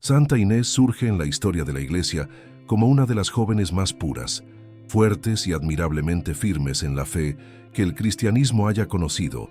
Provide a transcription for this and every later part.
Santa Inés surge en la historia de la Iglesia como una de las jóvenes más puras, fuertes y admirablemente firmes en la fe que el cristianismo haya conocido,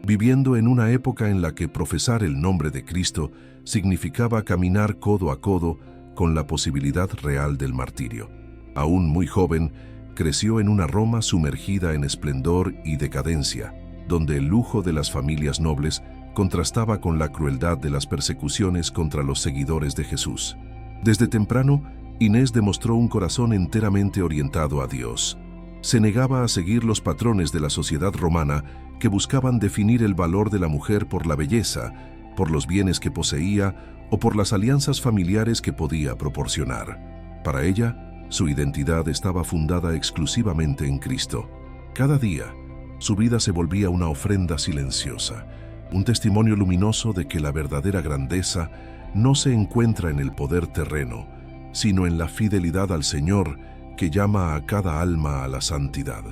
viviendo en una época en la que profesar el nombre de Cristo significaba caminar codo a codo con la posibilidad real del martirio. Aún muy joven, creció en una Roma sumergida en esplendor y decadencia, donde el lujo de las familias nobles contrastaba con la crueldad de las persecuciones contra los seguidores de Jesús. Desde temprano, Inés demostró un corazón enteramente orientado a Dios. Se negaba a seguir los patrones de la sociedad romana que buscaban definir el valor de la mujer por la belleza, por los bienes que poseía o por las alianzas familiares que podía proporcionar. Para ella, su identidad estaba fundada exclusivamente en Cristo. Cada día, su vida se volvía una ofrenda silenciosa, un testimonio luminoso de que la verdadera grandeza no se encuentra en el poder terreno, sino en la fidelidad al Señor que llama a cada alma a la santidad.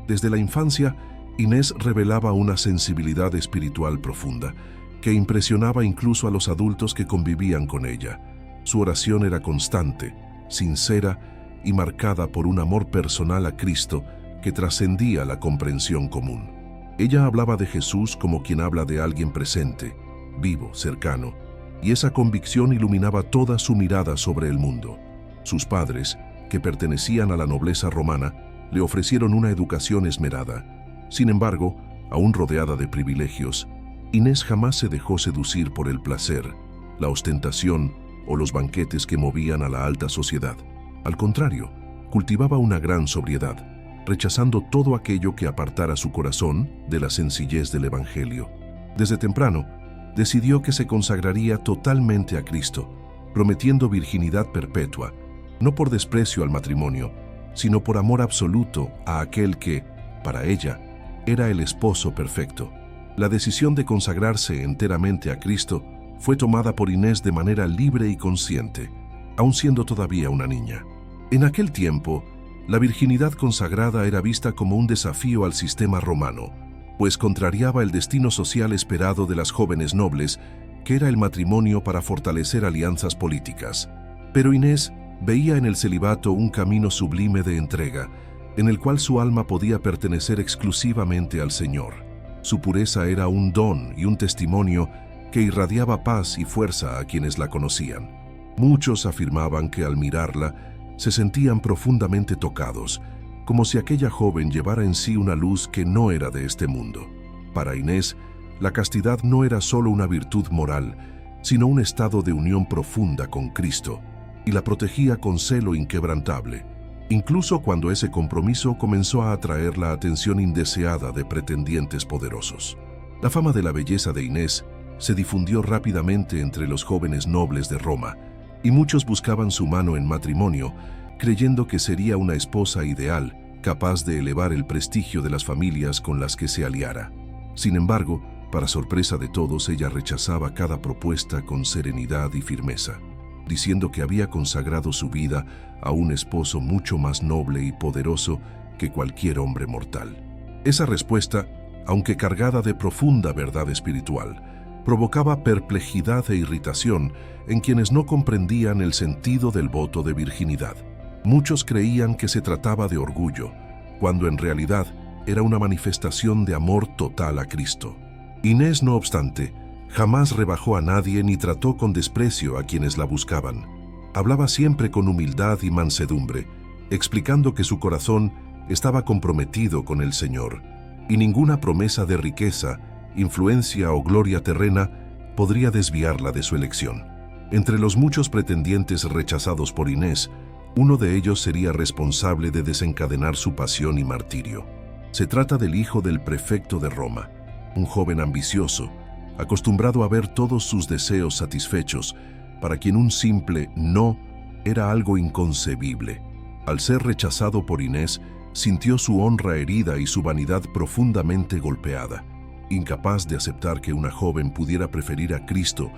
Desde la infancia, Inés revelaba una sensibilidad espiritual profunda que impresionaba incluso a los adultos que convivían con ella. Su oración era constante, sincera y marcada por un amor personal a Cristo que trascendía la comprensión común. Ella hablaba de Jesús como quien habla de alguien presente, vivo, cercano, y esa convicción iluminaba toda su mirada sobre el mundo. Sus padres, que pertenecían a la nobleza romana, le ofrecieron una educación esmerada. Sin embargo, aún rodeada de privilegios, Inés jamás se dejó seducir por el placer, la ostentación o los banquetes que movían a la alta sociedad. Al contrario, cultivaba una gran sobriedad, rechazando todo aquello que apartara su corazón de la sencillez del Evangelio. Desde temprano, decidió que se consagraría totalmente a Cristo, prometiendo virginidad perpetua, no por desprecio al matrimonio, sino por amor absoluto a aquel que, para ella, era el esposo perfecto. La decisión de consagrarse enteramente a Cristo fue tomada por Inés de manera libre y consciente, aun siendo todavía una niña. En aquel tiempo, la virginidad consagrada era vista como un desafío al sistema romano, pues contrariaba el destino social esperado de las jóvenes nobles, que era el matrimonio para fortalecer alianzas políticas. Pero Inés veía en el celibato un camino sublime de entrega, en el cual su alma podía pertenecer exclusivamente al Señor. Su pureza era un don y un testimonio que irradiaba paz y fuerza a quienes la conocían. Muchos afirmaban que al mirarla se sentían profundamente tocados, como si aquella joven llevara en sí una luz que no era de este mundo. Para Inés, la castidad no era solo una virtud moral, sino un estado de unión profunda con Cristo, y la protegía con celo inquebrantable, incluso cuando ese compromiso comenzó a atraer la atención indeseada de pretendientes poderosos. La fama de la belleza de Inés se difundió rápidamente entre los jóvenes nobles de Roma, y muchos buscaban su mano en matrimonio, creyendo que sería una esposa ideal, capaz de elevar el prestigio de las familias con las que se aliara. Sin embargo, para sorpresa de todos, ella rechazaba cada propuesta con serenidad y firmeza, diciendo que había consagrado su vida a un esposo mucho más noble y poderoso que cualquier hombre mortal. Esa respuesta, aunque cargada de profunda verdad espiritual, provocaba perplejidad e irritación en quienes no comprendían el sentido del voto de virginidad. Muchos creían que se trataba de orgullo, cuando en realidad era una manifestación de amor total a Cristo. Inés, no obstante, jamás rebajó a nadie ni trató con desprecio a quienes la buscaban. Hablaba siempre con humildad y mansedumbre, explicando que su corazón estaba comprometido con el Señor, y ninguna promesa de riqueza, influencia o gloria terrena podría desviarla de su elección. Entre los muchos pretendientes rechazados por Inés, uno de ellos sería responsable de desencadenar su pasión y martirio. Se trata del hijo del prefecto de Roma, un joven ambicioso, acostumbrado a ver todos sus deseos satisfechos, para quien un simple no era algo inconcebible. Al ser rechazado por Inés, sintió su honra herida y su vanidad profundamente golpeada. Incapaz de aceptar que una joven pudiera preferir a Cristo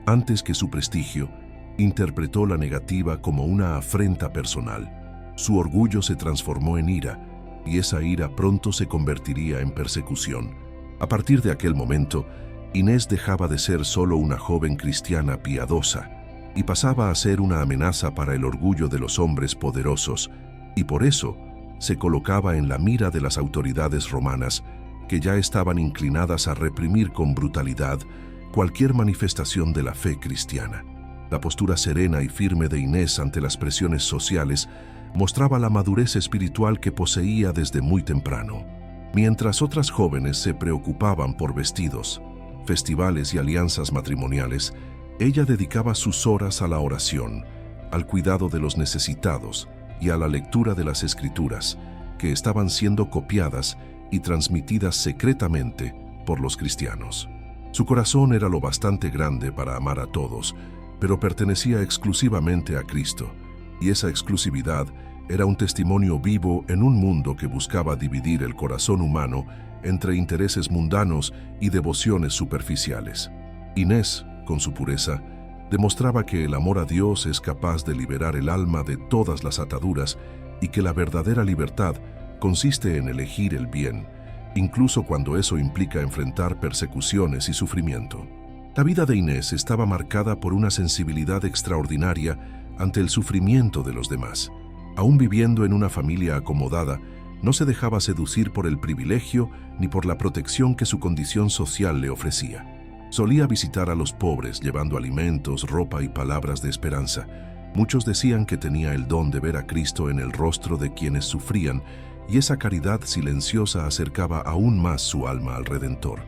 antes que su prestigio, interpretó la negativa como una afrenta personal. Su orgullo se transformó en ira, y esa ira pronto se convertiría en persecución. A partir de aquel momento, Inés dejaba de ser solo una joven cristiana piadosa y pasaba a ser una amenaza para el orgullo de los hombres poderosos, y por eso se colocaba en la mira de las autoridades romanas, que ya estaban inclinadas a reprimir con brutalidad cualquier manifestación de la fe cristiana. La postura serena y firme de Inés ante las presiones sociales mostraba la madurez espiritual que poseía desde muy temprano. Mientras otras jóvenes se preocupaban por vestidos, festivales y alianzas matrimoniales, ella dedicaba sus horas a la oración, al cuidado de los necesitados y a la lectura de las Escrituras, que estaban siendo copiadas y transmitidas secretamente por los cristianos. Su corazón era lo bastante grande para amar a todos, pero pertenecía exclusivamente a Cristo, y esa exclusividad era un testimonio vivo en un mundo que buscaba dividir el corazón humano entre intereses mundanos y devociones superficiales. Inés, con su pureza, demostraba que el amor a Dios es capaz de liberar el alma de todas las ataduras y que la verdadera libertad consiste en elegir el bien, incluso cuando eso implica enfrentar persecuciones y sufrimiento. La vida de Inés estaba marcada por una sensibilidad extraordinaria ante el sufrimiento de los demás. Aún viviendo en una familia acomodada, no se dejaba seducir por el privilegio ni por la protección que su condición social le ofrecía. Solía visitar a los pobres llevando alimentos, ropa y palabras de esperanza. Muchos decían que tenía el don de ver a Cristo en el rostro de quienes sufrían, y esa caridad silenciosa acercaba aún más su alma al Redentor.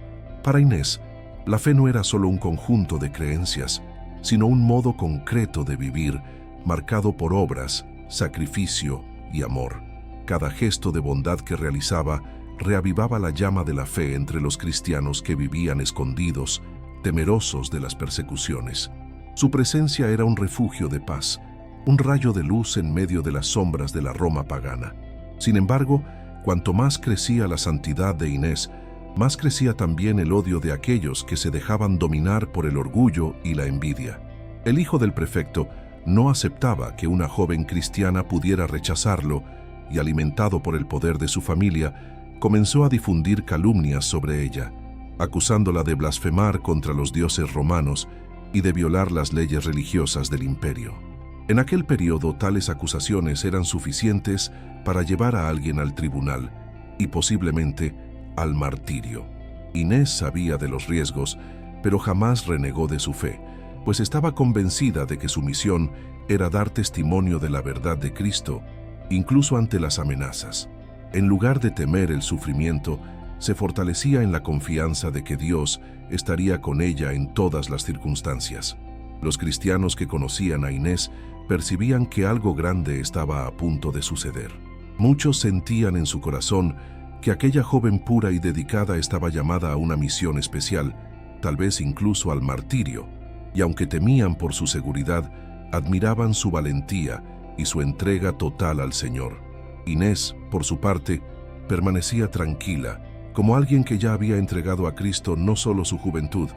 Para Inés, la fe no era solo un conjunto de creencias, sino un modo concreto de vivir, marcado por obras, sacrificio y amor. Cada gesto de bondad que realizaba reavivaba la llama de la fe entre los cristianos que vivían escondidos, temerosos de las persecuciones. Su presencia era un refugio de paz, un rayo de luz en medio de las sombras de la Roma pagana. Sin embargo, cuanto más crecía la santidad de Inés, más crecía también el odio de aquellos que se dejaban dominar por el orgullo y la envidia. El hijo del prefecto no aceptaba que una joven cristiana pudiera rechazarlo y, alimentado por el poder de su familia, comenzó a difundir calumnias sobre ella, acusándola de blasfemar contra los dioses romanos y de violar las leyes religiosas del imperio. En aquel periodo, tales acusaciones eran suficientes para llevar a alguien al tribunal y posiblemente al martirio. Inés sabía de los riesgos, pero jamás renegó de su fe, pues estaba convencida de que su misión era dar testimonio de la verdad de Cristo, incluso ante las amenazas. En lugar de temer el sufrimiento, se fortalecía en la confianza de que Dios estaría con ella en todas las circunstancias. Los cristianos que conocían a Inés percibían que algo grande estaba a punto de suceder. Muchos sentían en su corazón que aquella joven pura y dedicada estaba llamada a una misión especial, tal vez incluso al martirio, y aunque temían por su seguridad, admiraban su valentía y su entrega total al Señor. Inés, por su parte, permanecía tranquila, como alguien que ya había entregado a Cristo no solo su juventud,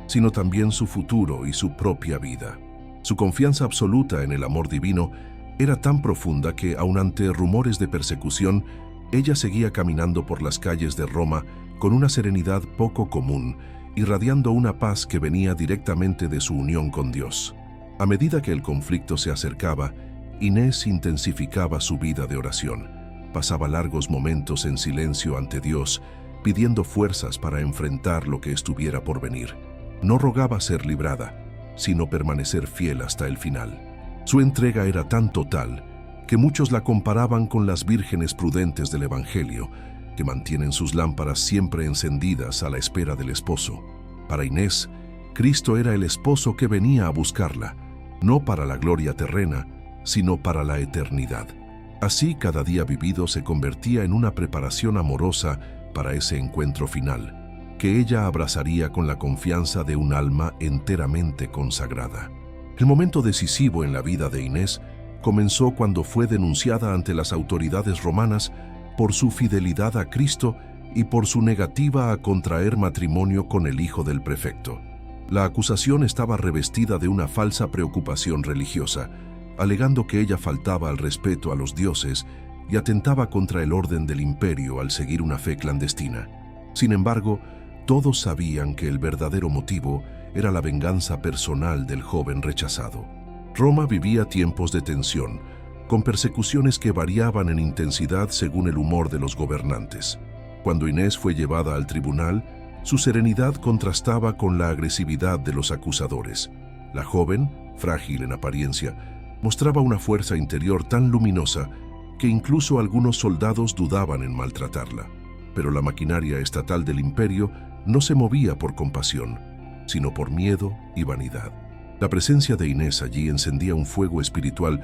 sino también su futuro y su propia vida. Su confianza absoluta en el amor divino era tan profunda que, aun ante rumores de persecución, ella seguía caminando por las calles de Roma con una serenidad poco común, irradiando una paz que venía directamente de su unión con Dios. A medida que el conflicto se acercaba, Inés intensificaba su vida de oración. Pasaba largos momentos en silencio ante Dios, pidiendo fuerzas para enfrentar lo que estuviera por venir. No rogaba ser librada, sino permanecer fiel hasta el final. Su entrega era tan total que muchos la comparaban con las vírgenes prudentes del Evangelio, que mantienen sus lámparas siempre encendidas a la espera del esposo. Para Inés, Cristo era el esposo que venía a buscarla, no para la gloria terrena, sino para la eternidad. Así, cada día vivido se convertía en una preparación amorosa para ese encuentro final, que ella abrazaría con la confianza de un alma enteramente consagrada. El momento decisivo en la vida de Inés comenzó cuando fue denunciada ante las autoridades romanas por su fidelidad a Cristo y por su negativa a contraer matrimonio con el hijo del prefecto. La acusación estaba revestida de una falsa preocupación religiosa, alegando que ella faltaba al respeto a los dioses y atentaba contra el orden del imperio al seguir una fe clandestina. Sin embargo, todos sabían que el verdadero motivo era la venganza personal del joven rechazado. Roma vivía tiempos de tensión, con persecuciones que variaban en intensidad según el humor de los gobernantes. Cuando Inés fue llevada al tribunal, su serenidad contrastaba con la agresividad de los acusadores. La joven, frágil en apariencia, mostraba una fuerza interior tan luminosa que incluso algunos soldados dudaban en maltratarla. Pero la maquinaria estatal del imperio no se movía por compasión, sino por miedo y vanidad. La presencia de Inés allí encendía un fuego espiritual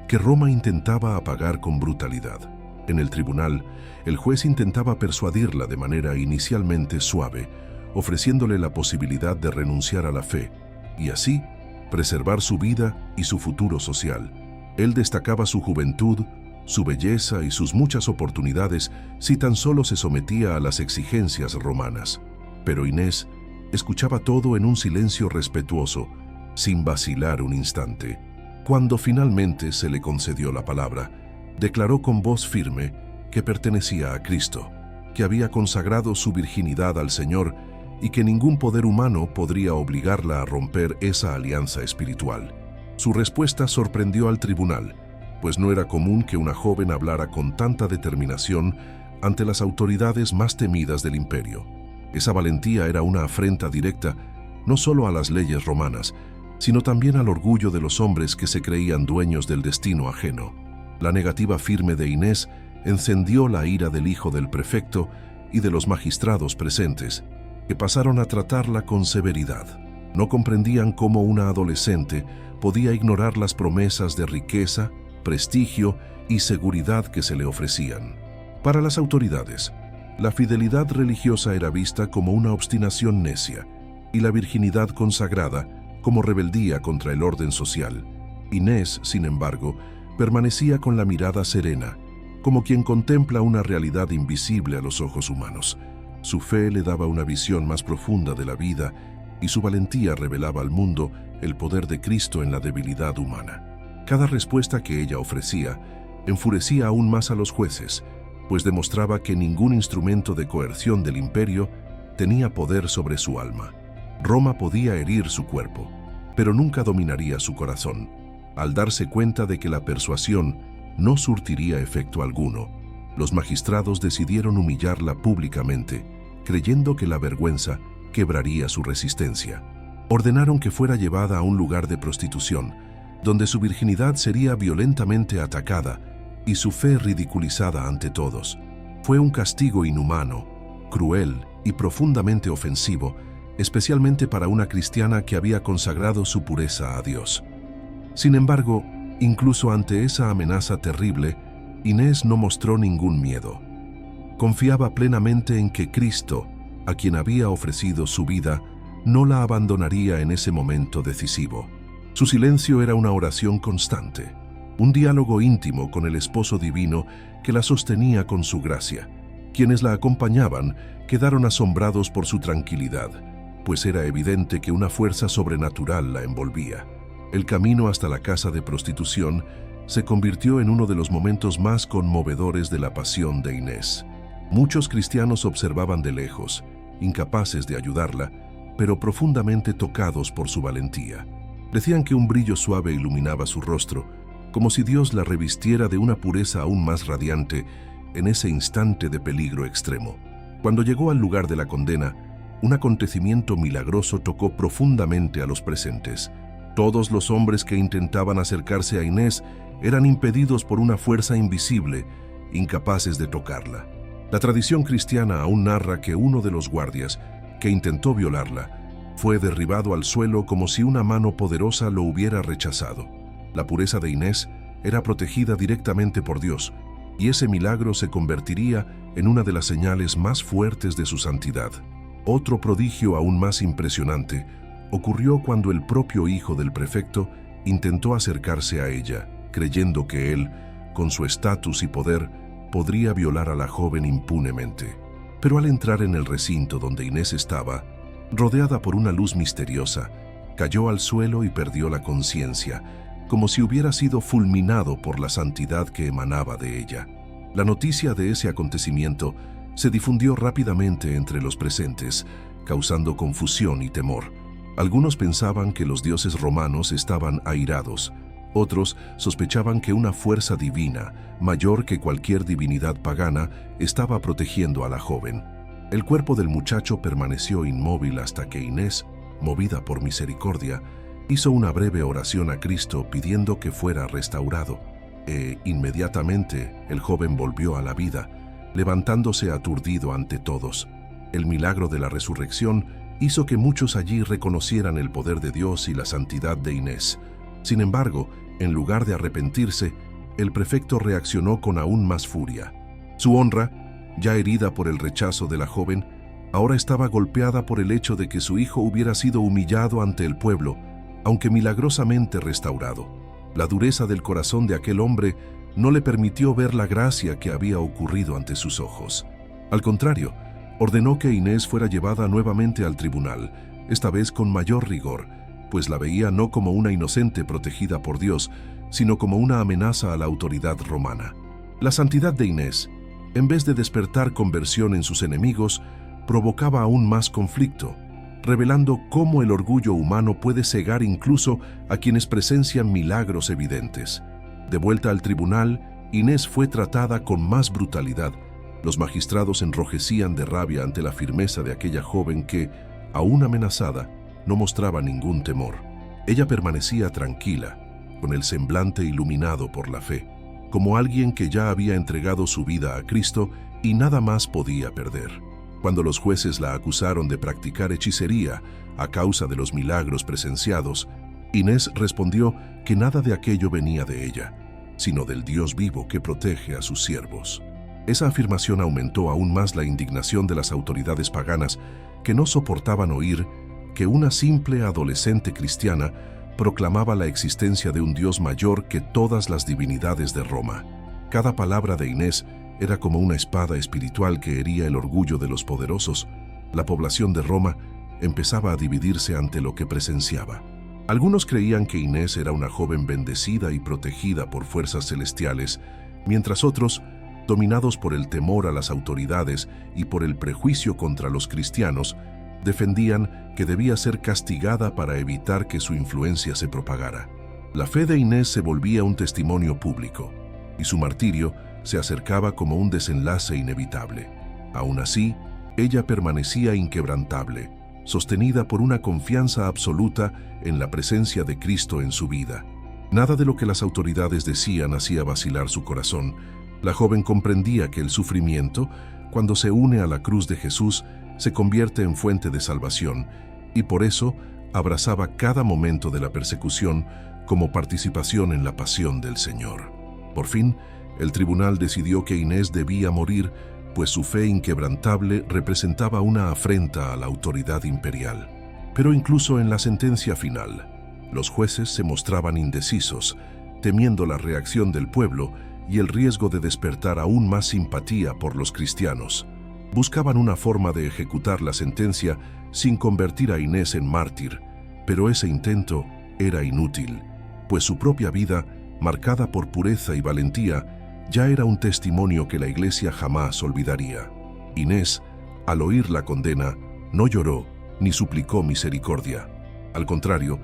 que Roma intentaba apagar con brutalidad. En el tribunal, el juez intentaba persuadirla de manera inicialmente suave, ofreciéndole la posibilidad de renunciar a la fe y así preservar su vida y su futuro social. Él destacaba su juventud, su belleza y sus muchas oportunidades si tan solo se sometía a las exigencias romanas. Pero Inés escuchaba todo en un silencio respetuoso, sin vacilar un instante. Cuando finalmente se le concedió la palabra, declaró con voz firme que pertenecía a Cristo, que había consagrado su virginidad al Señor y que ningún poder humano podría obligarla a romper esa alianza espiritual. Su respuesta sorprendió al tribunal, pues no era común que una joven hablara con tanta determinación ante las autoridades más temidas del imperio. Esa valentía era una afrenta directa no solo a las leyes romanas, sino también al orgullo de los hombres que se creían dueños del destino ajeno. La negativa firme de Inés encendió la ira del hijo del prefecto y de los magistrados presentes, que pasaron a tratarla con severidad. No comprendían cómo una adolescente podía ignorar las promesas de riqueza, prestigio y seguridad que se le ofrecían. Para las autoridades, la fidelidad religiosa era vista como una obstinación necia y la virginidad consagrada como rebeldía contra el orden social. Inés, sin embargo, permanecía con la mirada serena, como quien contempla una realidad invisible a los ojos humanos. Su fe le daba una visión más profunda de la vida y su valentía revelaba al mundo el poder de Cristo en la debilidad humana. Cada respuesta que ella ofrecía enfurecía aún más a los jueces, pues demostraba que ningún instrumento de coerción del imperio tenía poder sobre su alma. Roma podía herir su cuerpo, pero nunca dominaría su corazón. Al darse cuenta de que la persuasión no surtiría efecto alguno, los magistrados decidieron humillarla públicamente, creyendo que la vergüenza quebraría su resistencia. Ordenaron que fuera llevada a un lugar de prostitución, donde su virginidad sería violentamente atacada y su fe ridiculizada ante todos. Fue un castigo inhumano, cruel y profundamente ofensivo, especialmente para una cristiana que había consagrado su pureza a Dios. Sin embargo, incluso ante esa amenaza terrible, Inés no mostró ningún miedo. Confiaba plenamente en que Cristo, a quien había ofrecido su vida, no la abandonaría en ese momento decisivo. Su silencio era una oración constante, un diálogo íntimo con el esposo divino que la sostenía con su gracia. Quienes la acompañaban quedaron asombrados por su tranquilidad, pues era evidente que una fuerza sobrenatural la envolvía. El camino hasta la casa de prostitución se convirtió en uno de los momentos más conmovedores de la pasión de Inés. Muchos cristianos observaban de lejos, incapaces de ayudarla, pero profundamente tocados por su valentía. Decían que un brillo suave iluminaba su rostro, como si Dios la revistiera de una pureza aún más radiante en ese instante de peligro extremo. Cuando llegó al lugar de la condena, un acontecimiento milagroso tocó profundamente a los presentes. Todos los hombres que intentaban acercarse a Inés eran impedidos por una fuerza invisible, incapaces de tocarla. La tradición cristiana aún narra que uno de los guardias, que intentó violarla, fue derribado al suelo como si una mano poderosa lo hubiera rechazado. La pureza de Inés era protegida directamente por Dios, y ese milagro se convertiría en una de las señales más fuertes de su santidad. Otro prodigio aún más impresionante ocurrió cuando el propio hijo del prefecto intentó acercarse a ella, creyendo que él, con su estatus y poder, podría violar a la joven impunemente. Pero al entrar en el recinto donde Inés estaba, rodeada por una luz misteriosa, cayó al suelo y perdió la conciencia, como si hubiera sido fulminado por la santidad que emanaba de ella. La noticia de ese acontecimiento se difundió rápidamente entre los presentes, causando confusión y temor. Algunos pensaban que los dioses romanos estaban airados, Otros sospechaban que una fuerza divina, mayor que cualquier divinidad pagana, estaba protegiendo a la joven. El cuerpo del muchacho permaneció inmóvil hasta que Inés, movida por misericordia, hizo una breve oración a Cristo pidiendo que fuera restaurado. Inmediatamente el joven volvió a la vida, levantándose aturdido ante todos. El milagro de la resurrección hizo que muchos allí reconocieran el poder de Dios y la santidad de Inés. Sin embargo, en lugar de arrepentirse, el prefecto reaccionó con aún más furia. Su honra, ya herida por el rechazo de la joven, ahora estaba golpeada por el hecho de que su hijo hubiera sido humillado ante el pueblo, aunque milagrosamente restaurado. La dureza del corazón de aquel hombre no le permitió ver la gracia que había ocurrido ante sus ojos. Al contrario, ordenó que Inés fuera llevada nuevamente al tribunal, esta vez con mayor rigor, pues la veía no como una inocente protegida por Dios, sino como una amenaza a la autoridad romana. La santidad de Inés, en vez de despertar conversión en sus enemigos, provocaba aún más conflicto, revelando cómo el orgullo humano puede cegar incluso a quienes presencian milagros evidentes. De vuelta al tribunal, Inés fue tratada con más brutalidad. Los magistrados enrojecían de rabia ante la firmeza de aquella joven que, aún amenazada, no mostraba ningún temor. Ella permanecía tranquila, con el semblante iluminado por la fe, como alguien que ya había entregado su vida a Cristo y nada más podía perder. Cuando los jueces la acusaron de practicar hechicería a causa de los milagros presenciados, Inés respondió que nada de aquello venía de ella, sino del Dios vivo que protege a sus siervos. Esa afirmación aumentó aún más la indignación de las autoridades paganas, que no soportaban oír que una simple adolescente cristiana proclamaba la existencia de un Dios mayor que todas las divinidades de Roma. Cada palabra de Inés era como una espada espiritual que hería el orgullo de los poderosos. La población de Roma empezaba a dividirse ante lo que presenciaba. Algunos creían que Inés era una joven bendecida y protegida por fuerzas celestiales, mientras otros, dominados por el temor a las autoridades y por el prejuicio contra los cristianos, defendían que debía ser castigada para evitar que su influencia se propagara. La fe de Inés se volvía un testimonio público, y su martirio se acercaba como un desenlace inevitable. Aún así, ella permanecía inquebrantable, sostenida por una confianza absoluta en la presencia de Cristo en su vida. Nada de lo que las autoridades decían hacía vacilar su corazón. La joven comprendía que el sufrimiento, cuando se une a la cruz de Jesús, se convierte en fuente de salvación, y por eso abrazaba cada momento de la persecución como participación en la pasión del Señor. Por fin, el tribunal decidió que Inés debía morir, pues su fe inquebrantable representaba una afrenta a la autoridad imperial. Pero incluso en la sentencia final, los jueces se mostraban indecisos, temiendo la reacción del pueblo y el riesgo de despertar aún más simpatía por los cristianos. Buscaban una forma de ejecutar la sentencia sin convertir a Inés en mártir, pero ese intento era inútil, pues su propia vida, marcada por pureza y valentía, ya era un testimonio que la Iglesia jamás olvidaría. Inés, al oír la condena, no lloró ni suplicó misericordia. Al contrario,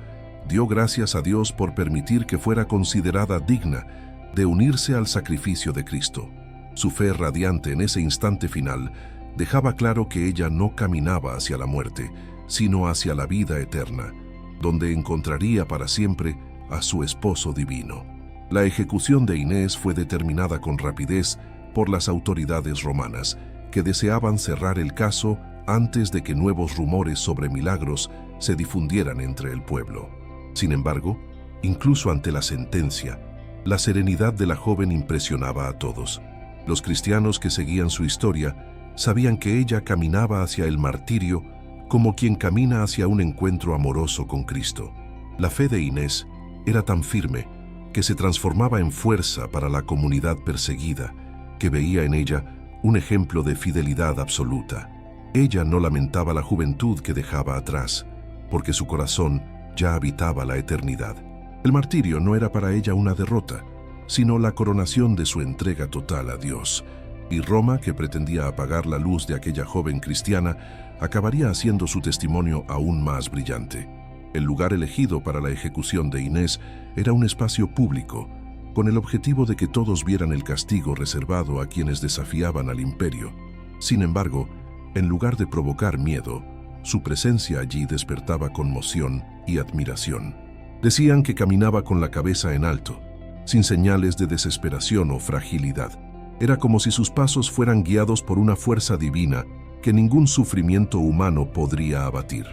dio gracias a Dios por permitir que fuera considerada digna de unirse al sacrificio de Cristo. Su fe radiante en ese instante final dejaba claro que ella no caminaba hacia la muerte, sino hacia la vida eterna, donde encontraría para siempre a su esposo divino. La ejecución de Inés fue determinada con rapidez por las autoridades romanas, que deseaban cerrar el caso antes de que nuevos rumores sobre milagros se difundieran entre el pueblo. Sin embargo, incluso ante la sentencia, la serenidad de la joven impresionaba a todos. Los cristianos que seguían su historia sabían que ella caminaba hacia el martirio como quien camina hacia un encuentro amoroso con Cristo. La fe de Inés era tan firme que se transformaba en fuerza para la comunidad perseguida, que veía en ella un ejemplo de fidelidad absoluta. Ella no lamentaba la juventud que dejaba atrás, porque su corazón ya habitaba la eternidad. El martirio no era para ella una derrota, sino la coronación de su entrega total a Dios. Y Roma, que pretendía apagar la luz de aquella joven cristiana, acabaría haciendo su testimonio aún más brillante. El lugar elegido para la ejecución de Inés era un espacio público, con el objetivo de que todos vieran el castigo reservado a quienes desafiaban al imperio. Sin embargo, en lugar de provocar miedo, su presencia allí despertaba conmoción y admiración. Decían que caminaba con la cabeza en alto, sin señales de desesperación o fragilidad. Era como si sus pasos fueran guiados por una fuerza divina que ningún sufrimiento humano podría abatir.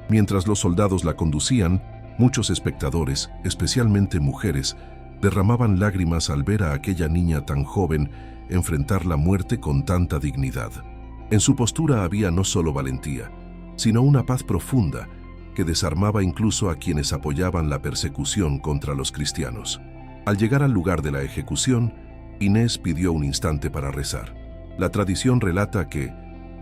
Mientras los soldados la conducían, muchos espectadores, especialmente mujeres, derramaban lágrimas al ver a aquella niña tan joven enfrentar la muerte con tanta dignidad. En su postura había no solo valentía, sino una paz profunda que desarmaba incluso a quienes apoyaban la persecución contra los cristianos. Al llegar al lugar de la ejecución, Inés pidió un instante para rezar. La tradición relata que,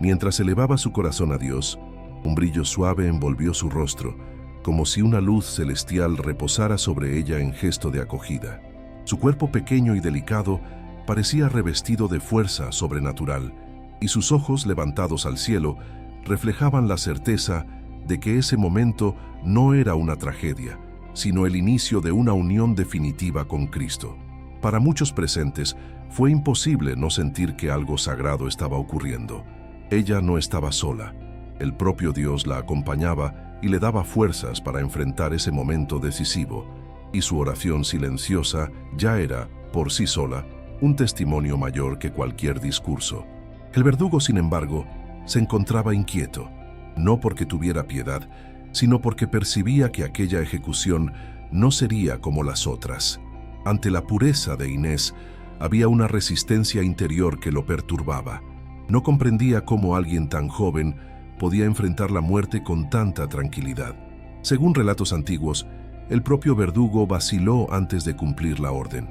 mientras elevaba su corazón a Dios, un brillo suave envolvió su rostro, como si una luz celestial reposara sobre ella en gesto de acogida. Su cuerpo pequeño y delicado parecía revestido de fuerza sobrenatural, y sus ojos levantados al cielo reflejaban la certeza de que ese momento no era una tragedia, sino el inicio de una unión definitiva con Cristo. Para muchos presentes, fue imposible no sentir que algo sagrado estaba ocurriendo. Ella no estaba sola. El propio Dios la acompañaba y le daba fuerzas para enfrentar ese momento decisivo, y su oración silenciosa ya era, por sí sola, un testimonio mayor que cualquier discurso. El verdugo, sin embargo, se encontraba inquieto, no porque tuviera piedad, sino porque percibía que aquella ejecución no sería como las otras. Ante la pureza de Inés, había una resistencia interior que lo perturbaba. No comprendía cómo alguien tan joven podía enfrentar la muerte con tanta tranquilidad. Según relatos antiguos, el propio verdugo vaciló antes de cumplir la orden.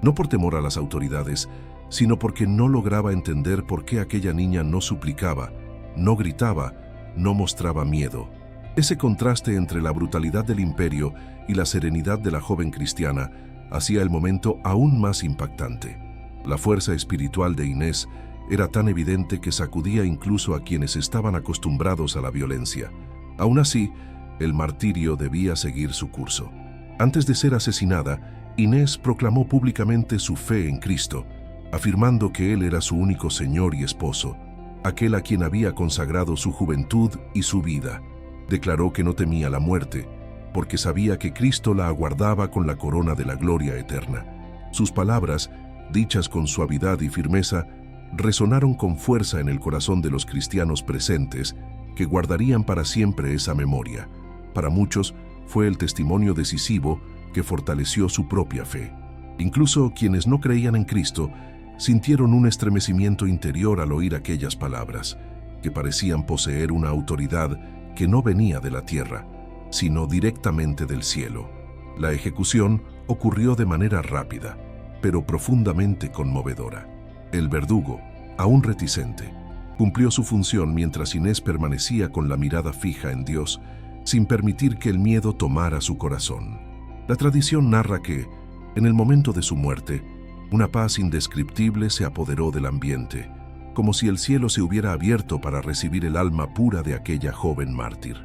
No por temor a las autoridades, sino porque no lograba entender por qué aquella niña no suplicaba, no gritaba, no mostraba miedo. Ese contraste entre la brutalidad del imperio y la serenidad de la joven cristiana hacía el momento aún más impactante. La fuerza espiritual de Inés era tan evidente que sacudía incluso a quienes estaban acostumbrados a la violencia. Aún así, el martirio debía seguir su curso. Antes de ser asesinada, Inés proclamó públicamente su fe en Cristo, afirmando que Él era su único Señor y esposo, aquel a quien había consagrado su juventud y su vida. Declaró que no temía la muerte, porque sabía que Cristo la aguardaba con la corona de la gloria eterna. Sus palabras, dichas con suavidad y firmeza, resonaron con fuerza en el corazón de los cristianos presentes, que guardarían para siempre esa memoria. Para muchos, fue el testimonio decisivo que fortaleció su propia fe. Incluso quienes no creían en Cristo sintieron un estremecimiento interior al oír aquellas palabras, que parecían poseer una autoridad que no venía de la tierra, sino directamente del cielo. La ejecución ocurrió de manera rápida, pero profundamente conmovedora. El verdugo, aún reticente, cumplió su función mientras Inés permanecía con la mirada fija en Dios, sin permitir que el miedo tomara su corazón. La tradición narra que, en el momento de su muerte, una paz indescriptible se apoderó del ambiente, como si el cielo se hubiera abierto para recibir el alma pura de aquella joven mártir.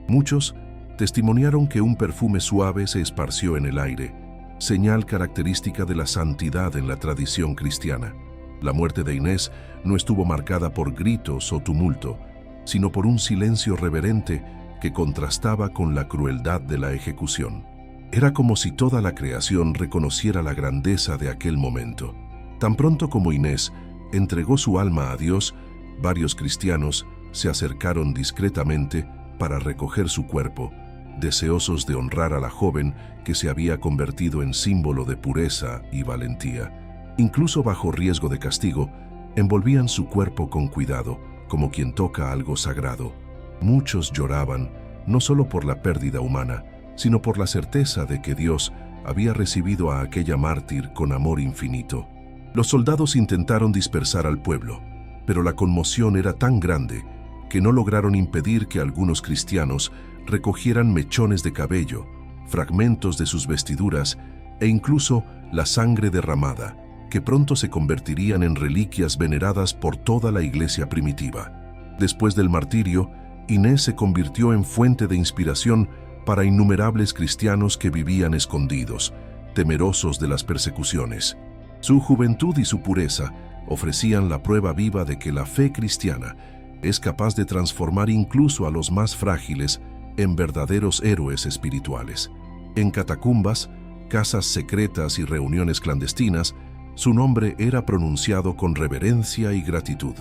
Muchos testimoniaron que un perfume suave se esparció en el aire, señal característica de la santidad en la tradición cristiana. La muerte de Inés no estuvo marcada por gritos o tumulto, sino por un silencio reverente que contrastaba con la crueldad de la ejecución. Era como si toda la creación reconociera la grandeza de aquel momento. Tan pronto como Inés entregó su alma a Dios, varios cristianos se acercaron discretamente para recoger su cuerpo, deseosos de honrar a la joven que se había convertido en símbolo de pureza y valentía. Incluso bajo riesgo de castigo, envolvían su cuerpo con cuidado, como quien toca algo sagrado. Muchos lloraban, no solo por la pérdida humana, sino por la certeza de que Dios había recibido a aquella mártir con amor infinito. Los soldados intentaron dispersar al pueblo, pero la conmoción era tan grande que no lograron impedir que algunos cristianos recogieran mechones de cabello, fragmentos de sus vestiduras e incluso la sangre derramada, que pronto se convertirían en reliquias veneradas por toda la iglesia primitiva. Después del martirio, Inés se convirtió en fuente de inspiración para innumerables cristianos que vivían escondidos, temerosos de las persecuciones. Su juventud y su pureza ofrecían la prueba viva de que la fe cristiana es capaz de transformar incluso a los más frágiles en verdaderos héroes espirituales. En catacumbas, casas secretas y reuniones clandestinas, su nombre era pronunciado con reverencia y gratitud.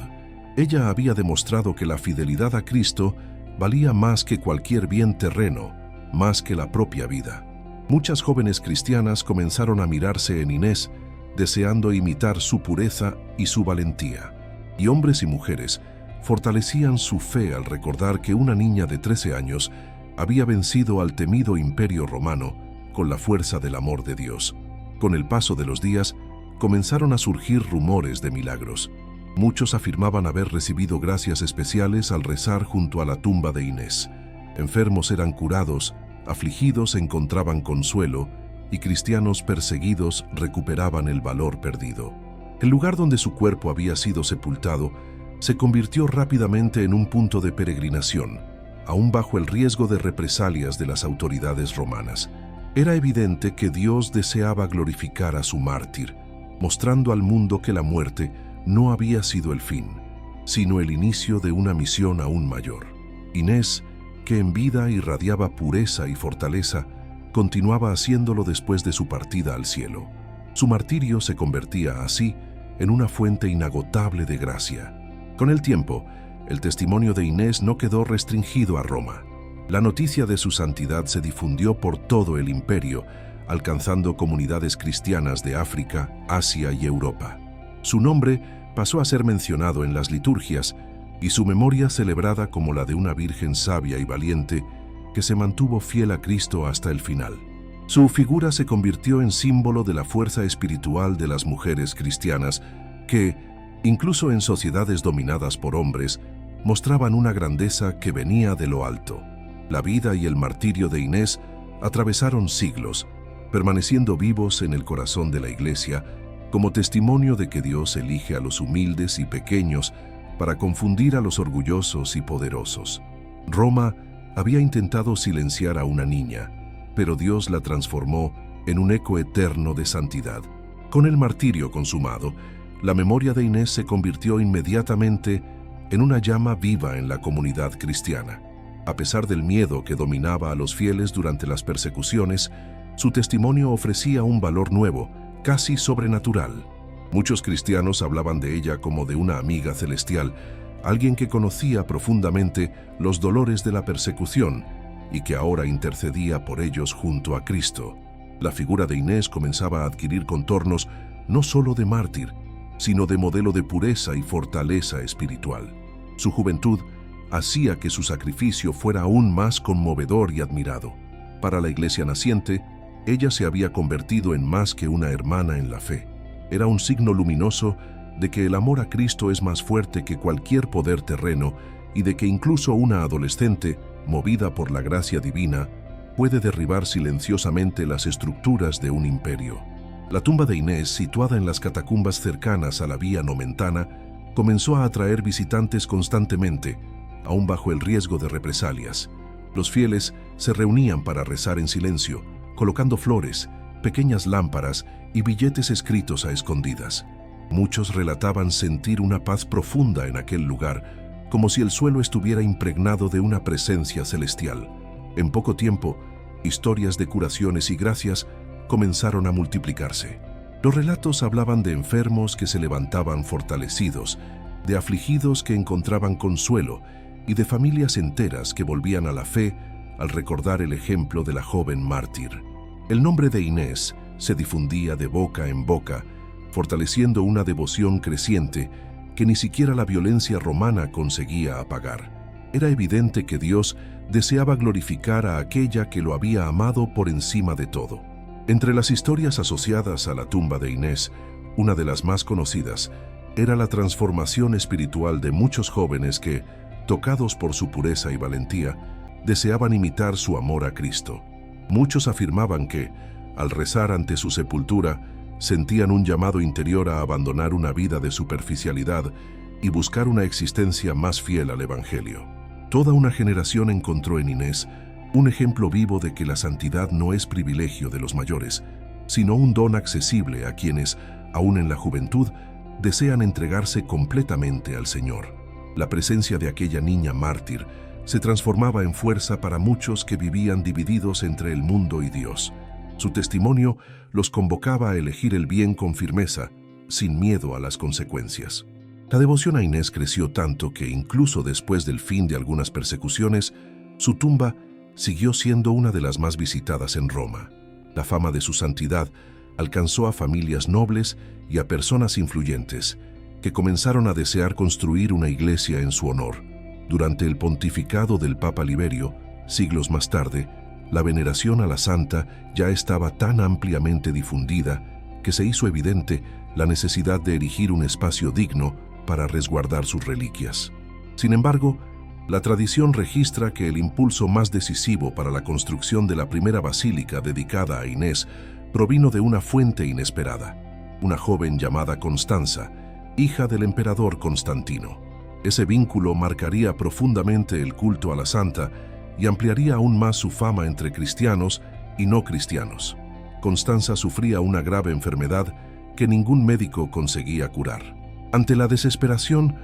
Ella había demostrado que la fidelidad a Cristo valía más que cualquier bien terreno, más que la propia vida. Muchas jóvenes cristianas comenzaron a mirarse en Inés, deseando imitar su pureza y su valentía. Y hombres y mujeres fortalecían su fe al recordar que una niña de 13 años había vencido al temido imperio romano con la fuerza del amor de Dios. Con el paso de los días, comenzaron a surgir rumores de milagros. Muchos afirmaban haber recibido gracias especiales al rezar junto a la tumba de Inés. Enfermos eran curados, afligidos encontraban consuelo y cristianos perseguidos recuperaban el valor perdido. El lugar donde su cuerpo había sido sepultado se convirtió rápidamente en un punto de peregrinación, aún bajo el riesgo de represalias de las autoridades romanas. Era evidente que Dios deseaba glorificar a su mártir, mostrando al mundo que la muerte no había sido el fin, sino el inicio de una misión aún mayor. Inés, que en vida irradiaba pureza y fortaleza, continuaba haciéndolo después de su partida al cielo. Su martirio se convertía así en una fuente inagotable de gracia. Con el tiempo, el testimonio de Inés no quedó restringido a Roma. La noticia de su santidad se difundió por todo el imperio, alcanzando comunidades cristianas de África, Asia y Europa. Su nombre pasó a ser mencionado en las liturgias y su memoria celebrada como la de una virgen sabia y valiente que se mantuvo fiel a Cristo hasta el final. Su figura se convirtió en símbolo de la fuerza espiritual de las mujeres cristianas que, incluso en sociedades dominadas por hombres, mostraban una grandeza que venía de lo alto. La vida y el martirio de Inés atravesaron siglos, permaneciendo vivos en el corazón de la Iglesia como testimonio de que Dios elige a los humildes y pequeños para confundir a los orgullosos y poderosos. Roma había intentado silenciar a una niña, pero Dios la transformó en un eco eterno de santidad. Con el martirio consumado, la memoria de Inés se convirtió inmediatamente en una llama viva en la comunidad cristiana. A pesar del miedo que dominaba a los fieles durante las persecuciones, su testimonio ofrecía un valor nuevo, casi sobrenatural. Muchos cristianos hablaban de ella como de una amiga celestial, alguien que conocía profundamente los dolores de la persecución y que ahora intercedía por ellos junto a Cristo. La figura de Inés comenzaba a adquirir contornos no solo de mártir, sino de modelo de pureza y fortaleza espiritual. Su juventud hacía que su sacrificio fuera aún más conmovedor y admirado. Para la iglesia naciente, ella se había convertido en más que una hermana en la fe. Era un signo luminoso de que el amor a Cristo es más fuerte que cualquier poder terreno y de que incluso una adolescente, movida por la gracia divina, puede derribar silenciosamente las estructuras de un imperio. La tumba de Inés, situada en las catacumbas cercanas a la Vía Nomentana, comenzó a atraer visitantes constantemente, aún bajo el riesgo de represalias. Los fieles se reunían para rezar en silencio, colocando flores, pequeñas lámparas y billetes escritos a escondidas. Muchos relataban sentir una paz profunda en aquel lugar, como si el suelo estuviera impregnado de una presencia celestial. En poco tiempo, historias de curaciones y gracias comenzaron a multiplicarse. Los relatos hablaban de enfermos que se levantaban fortalecidos, de afligidos que encontraban consuelo y de familias enteras que volvían a la fe al recordar el ejemplo de la joven mártir. El nombre de Inés se difundía de boca en boca, fortaleciendo una devoción creciente que ni siquiera la violencia romana conseguía apagar. Era evidente que Dios deseaba glorificar a aquella que lo había amado por encima de todo. Entre las historias asociadas a la tumba de Inés, una de las más conocidas era la transformación espiritual de muchos jóvenes que, tocados por su pureza y valentía, deseaban imitar su amor a Cristo. Muchos afirmaban que, al rezar ante su sepultura, sentían un llamado interior a abandonar una vida de superficialidad y buscar una existencia más fiel al Evangelio. Toda una generación encontró en Inés un ejemplo vivo de que la santidad no es privilegio de los mayores, sino un don accesible a quienes, aún en la juventud, desean entregarse completamente al Señor. La presencia de aquella niña mártir se transformaba en fuerza para muchos que vivían divididos entre el mundo y Dios. Su testimonio los convocaba a elegir el bien con firmeza, sin miedo a las consecuencias. La devoción a Inés creció tanto que incluso después del fin de algunas persecuciones, su tumba siguió siendo una de las más visitadas en Roma. La fama de su santidad alcanzó a familias nobles y a personas influyentes, que comenzaron a desear construir una iglesia en su honor. Durante el pontificado del Papa Liberio, siglos más tarde, la veneración a la santa ya estaba tan ampliamente difundida que se hizo evidente la necesidad de erigir un espacio digno para resguardar sus reliquias. Sin embargo, la tradición registra que el impulso más decisivo para la construcción de la primera basílica dedicada a Inés provino de una fuente inesperada, una joven llamada Constanza, hija del emperador Constantino. Ese vínculo marcaría profundamente el culto a la santa y ampliaría aún más su fama entre cristianos y no cristianos. Constanza sufría una grave enfermedad que ningún médico conseguía curar. Ante la desesperación,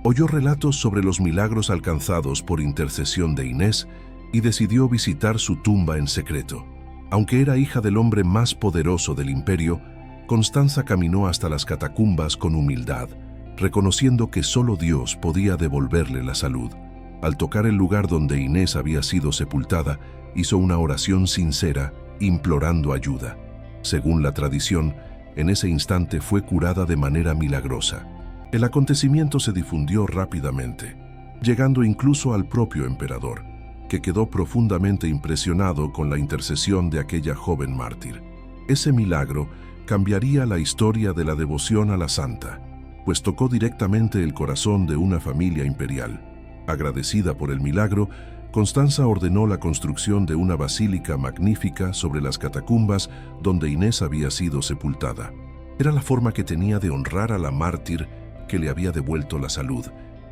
oyó relatos sobre los milagros alcanzados por intercesión de Inés y decidió visitar su tumba en secreto. Aunque era hija del hombre más poderoso del imperio, Constanza caminó hasta las catacumbas con humildad, reconociendo que solo Dios podía devolverle la salud. Al tocar el lugar donde Inés había sido sepultada, hizo una oración sincera, implorando ayuda. Según la tradición, en ese instante fue curada de manera milagrosa. El acontecimiento se difundió rápidamente, llegando incluso al propio emperador, que quedó profundamente impresionado con la intercesión de aquella joven mártir. Ese milagro cambiaría la historia de la devoción a la santa, pues tocó directamente el corazón de una familia imperial. Agradecida por el milagro, Constanza ordenó la construcción de una basílica magnífica sobre las catacumbas donde Inés había sido sepultada. Era la forma que tenía de honrar a la mártir que le había devuelto la salud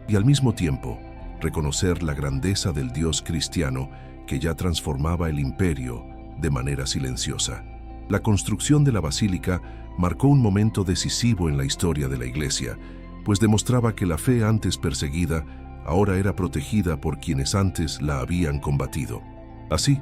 y al mismo tiempo reconocer la grandeza del Dios cristiano que ya transformaba el imperio de manera silenciosa. La construcción de la basílica marcó un momento decisivo en la historia de la Iglesia, pues demostraba que la fe antes perseguida ahora era protegida por quienes antes la habían combatido. Así,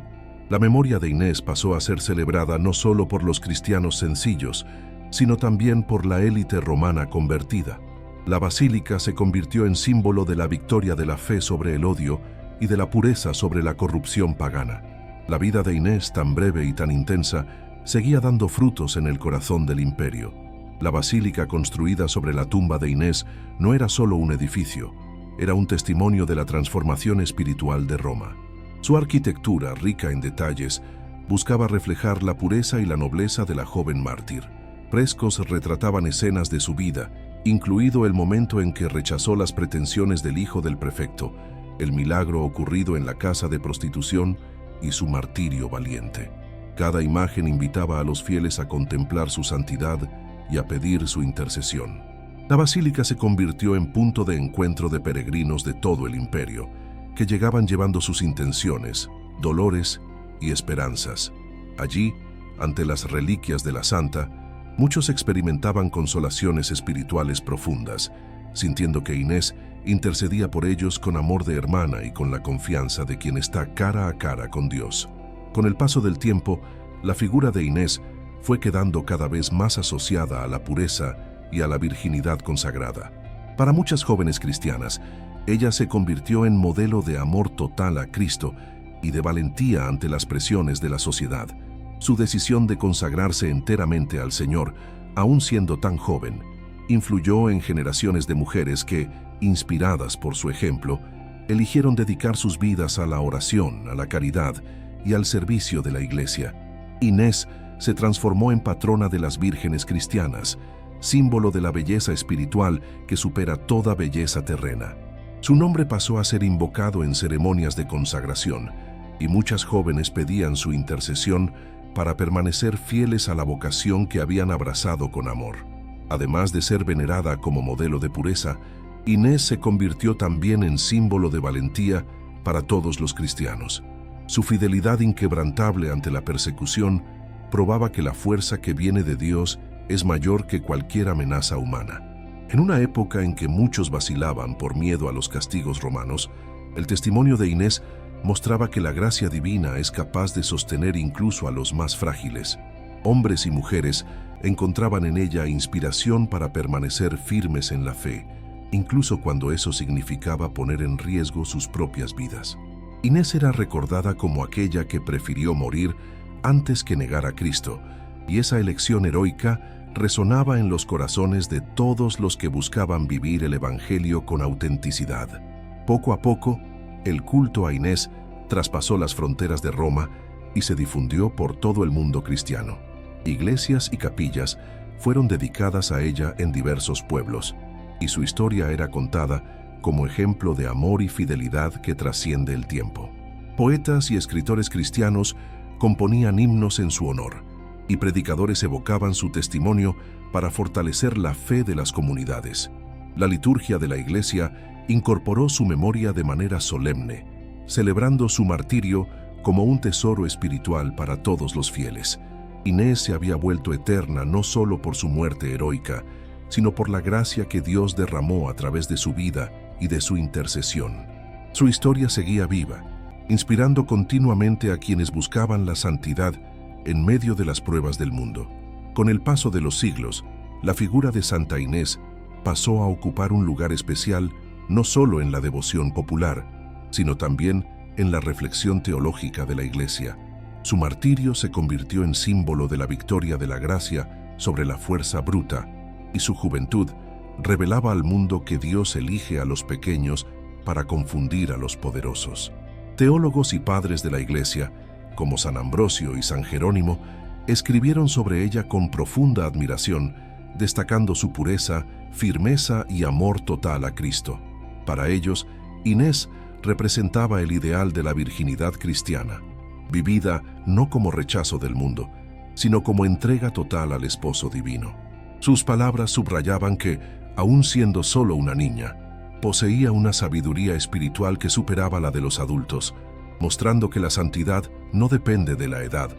la memoria de Inés pasó a ser celebrada no solo por los cristianos sencillos, sino también por la élite romana convertida. La basílica se convirtió en símbolo de la victoria de la fe sobre el odio y de la pureza sobre la corrupción pagana. La vida de Inés, tan breve y tan intensa, seguía dando frutos en el corazón del imperio. La basílica construida sobre la tumba de Inés no era solo un edificio, era un testimonio de la transformación espiritual de Roma. Su arquitectura, rica en detalles, buscaba reflejar la pureza y la nobleza de la joven mártir. Frescos retrataban escenas de su vida, incluido el momento en que rechazó las pretensiones del hijo del prefecto, el milagro ocurrido en la casa de prostitución y su martirio valiente. Cada imagen invitaba a los fieles a contemplar su santidad y a pedir su intercesión. La basílica se convirtió en punto de encuentro de peregrinos de todo el imperio, que llegaban llevando sus intenciones, dolores y esperanzas. Allí, ante las reliquias de la santa, muchos experimentaban consolaciones espirituales profundas, sintiendo que Inés intercedía por ellos con amor de hermana y con la confianza de quien está cara a cara con Dios. Con el paso del tiempo, la figura de Inés fue quedando cada vez más asociada a la pureza y a la virginidad consagrada. Para muchas jóvenes cristianas, ella se convirtió en modelo de amor total a Cristo y de valentía ante las presiones de la sociedad. Su decisión de consagrarse enteramente al Señor, aún siendo tan joven, influyó en generaciones de mujeres que, inspiradas por su ejemplo, eligieron dedicar sus vidas a la oración, a la caridad y al servicio de la Iglesia. Inés se transformó en patrona de las vírgenes cristianas, símbolo de la belleza espiritual que supera toda belleza terrena. Su nombre pasó a ser invocado en ceremonias de consagración, y muchas jóvenes pedían su intercesión para permanecer fieles a la vocación que habían abrazado con amor. Además de ser venerada como modelo de pureza, Inés se convirtió también en símbolo de valentía para todos los cristianos. Su fidelidad inquebrantable ante la persecución probaba que la fuerza que viene de Dios es mayor que cualquier amenaza humana. En una época en que muchos vacilaban por miedo a los castigos romanos, el testimonio de Inés mostraba que la gracia divina es capaz de sostener incluso a los más frágiles. Hombres y mujeres encontraban en ella inspiración para permanecer firmes en la fe, incluso cuando eso significaba poner en riesgo sus propias vidas. Inés era recordada como aquella que prefirió morir antes que negar a Cristo, y esa elección heroica resonaba en los corazones de todos los que buscaban vivir el Evangelio con autenticidad. Poco a poco, el culto a Inés traspasó las fronteras de Roma y se difundió por todo el mundo cristiano. Iglesias y capillas fueron dedicadas a ella en diversos pueblos, y su historia era contada como ejemplo de amor y fidelidad que trasciende el tiempo. Poetas y escritores cristianos componían himnos en su honor, y predicadores evocaban su testimonio para fortalecer la fe de las comunidades. La liturgia de la Iglesia incorporó su memoria de manera solemne, celebrando su martirio como un tesoro espiritual para todos los fieles. Inés se había vuelto eterna no solo por su muerte heroica, sino por la gracia que Dios derramó a través de su vida y de su intercesión. Su historia seguía viva, inspirando continuamente a quienes buscaban la santidad en medio de las pruebas del mundo. Con el paso de los siglos, la figura de Santa Inés pasó a ocupar un lugar especial no solo en la devoción popular, sino también en la reflexión teológica de la Iglesia. Su martirio se convirtió en símbolo de la victoria de la gracia sobre la fuerza bruta, y su juventud revelaba al mundo que Dios elige a los pequeños para confundir a los poderosos. Teólogos y padres de la Iglesia, como San Ambrosio y San Jerónimo, escribieron sobre ella con profunda admiración, destacando su pureza, firmeza y amor total a Cristo. Para ellos, Inés representaba el ideal de la virginidad cristiana, vivida no como rechazo del mundo, sino como entrega total al esposo divino. Sus palabras subrayaban que, aun siendo solo una niña, poseía una sabiduría espiritual que superaba la de los adultos, mostrando que la santidad no depende de la edad,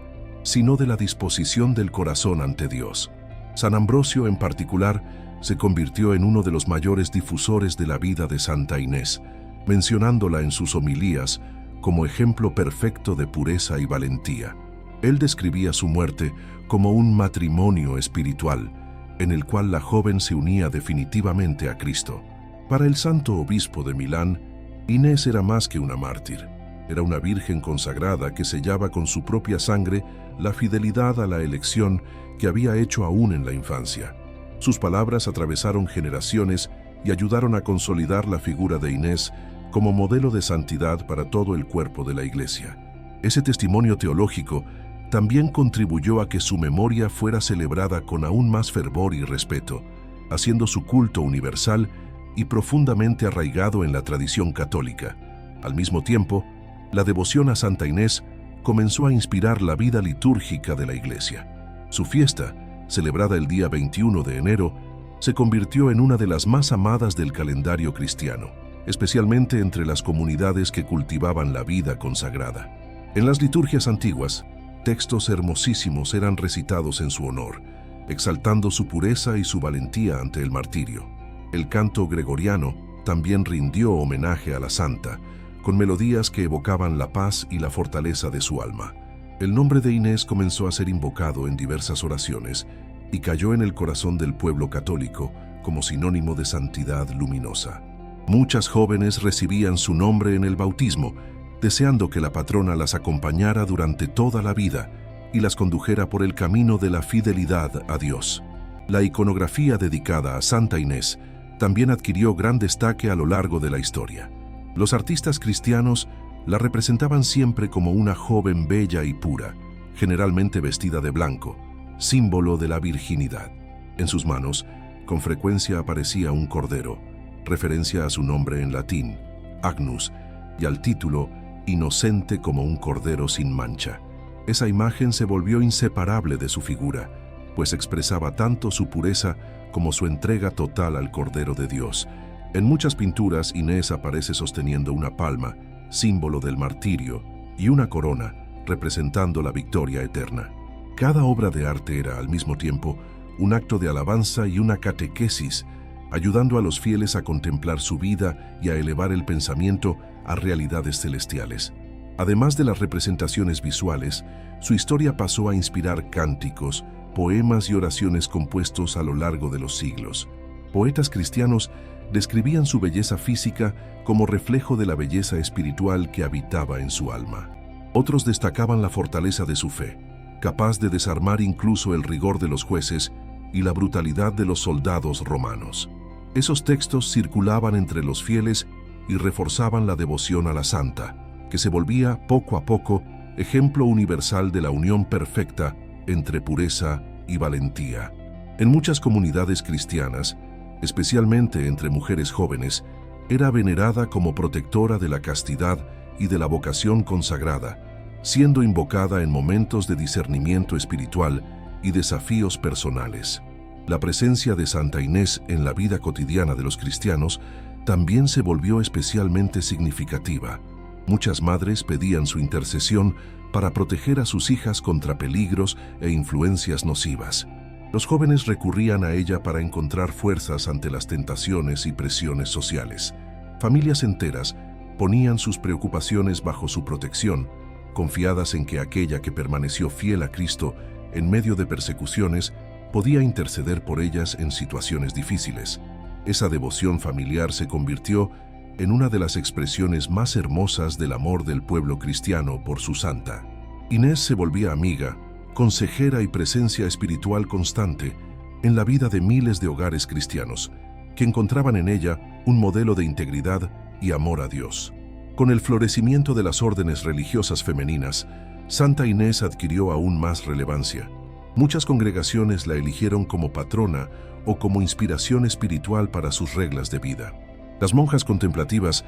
sino de la disposición del corazón ante Dios. San Ambrosio, en particular, se convirtió en uno de los mayores difusores de la vida de Santa Inés, mencionándola en sus homilías como ejemplo perfecto de pureza y valentía. Él describía su muerte como un matrimonio espiritual, en el cual la joven se unía definitivamente a Cristo. Para el santo obispo de Milán, Inés era más que una mártir. Era una virgen consagrada que sellaba con su propia sangre la fidelidad a la elección que había hecho aún en la infancia. Sus palabras atravesaron generaciones y ayudaron a consolidar la figura de Inés como modelo de santidad para todo el cuerpo de la Iglesia. Ese testimonio teológico también contribuyó a que su memoria fuera celebrada con aún más fervor y respeto, haciendo su culto universal y profundamente arraigado en la tradición católica. Al mismo tiempo, la devoción a Santa Inés comenzó a inspirar la vida litúrgica de la Iglesia. Su fiesta, celebrada el día 21 de enero, se convirtió en una de las más amadas del calendario cristiano, especialmente entre las comunidades que cultivaban la vida consagrada. En las liturgias antiguas, textos hermosísimos eran recitados en su honor, exaltando su pureza y su valentía ante el martirio. El canto gregoriano también rindió homenaje a la santa, con melodías que evocaban la paz y la fortaleza de su alma. El nombre de Inés comenzó a ser invocado en diversas oraciones y cayó en el corazón del pueblo católico como sinónimo de santidad luminosa. Muchas jóvenes recibían su nombre en el bautismo, deseando que la patrona las acompañara durante toda la vida y las condujera por el camino de la fidelidad a Dios. La iconografía dedicada a Santa Inés también adquirió gran destaque a lo largo de la historia. Los artistas cristianos la representaban siempre como una joven bella y pura, generalmente vestida de blanco, símbolo de la virginidad. En sus manos, con frecuencia aparecía un cordero, referencia a su nombre en latín, Agnus, y al título, inocente como un cordero sin mancha. Esa imagen se volvió inseparable de su figura, pues expresaba tanto su pureza como su entrega total al Cordero de Dios. En muchas pinturas, Inés aparece sosteniendo una palma, símbolo del martirio, y una corona, representando la victoria eterna. Cada obra de arte era, al mismo tiempo, un acto de alabanza y una catequesis, ayudando a los fieles a contemplar su vida y a elevar el pensamiento a realidades celestiales. Además de las representaciones visuales, su historia pasó a inspirar cánticos, poemas y oraciones compuestos a lo largo de los siglos. Poetas cristianos describían su belleza física como reflejo de la belleza espiritual que habitaba en su alma. Otros destacaban la fortaleza de su fe, capaz de desarmar incluso el rigor de los jueces y la brutalidad de los soldados romanos. Esos textos circulaban entre los fieles y reforzaban la devoción a la santa, que se volvía poco a poco ejemplo universal de la unión perfecta entre pureza y valentía. En muchas comunidades cristianas, especialmente entre mujeres jóvenes, era venerada como protectora de la castidad y de la vocación consagrada, siendo invocada en momentos de discernimiento espiritual y desafíos personales. La presencia de Santa Inés en la vida cotidiana de los cristianos también se volvió especialmente significativa. Muchas madres pedían su intercesión para proteger a sus hijas contra peligros e influencias nocivas. Los jóvenes recurrían a ella para encontrar fuerzas ante las tentaciones y presiones sociales. Familias enteras ponían sus preocupaciones bajo su protección, confiadas en que aquella que permaneció fiel a Cristo en medio de persecuciones podía interceder por ellas en situaciones difíciles. Esa devoción familiar se convirtió en una de las expresiones más hermosas del amor del pueblo cristiano por su santa. Inés se volvía amiga, consejera y presencia espiritual constante en la vida de miles de hogares cristianos, que encontraban en ella un modelo de integridad y amor a Dios. Con el florecimiento de las órdenes religiosas femeninas, Santa Inés adquirió aún más relevancia. Muchas congregaciones la eligieron como patrona o como inspiración espiritual para sus reglas de vida. Las monjas contemplativas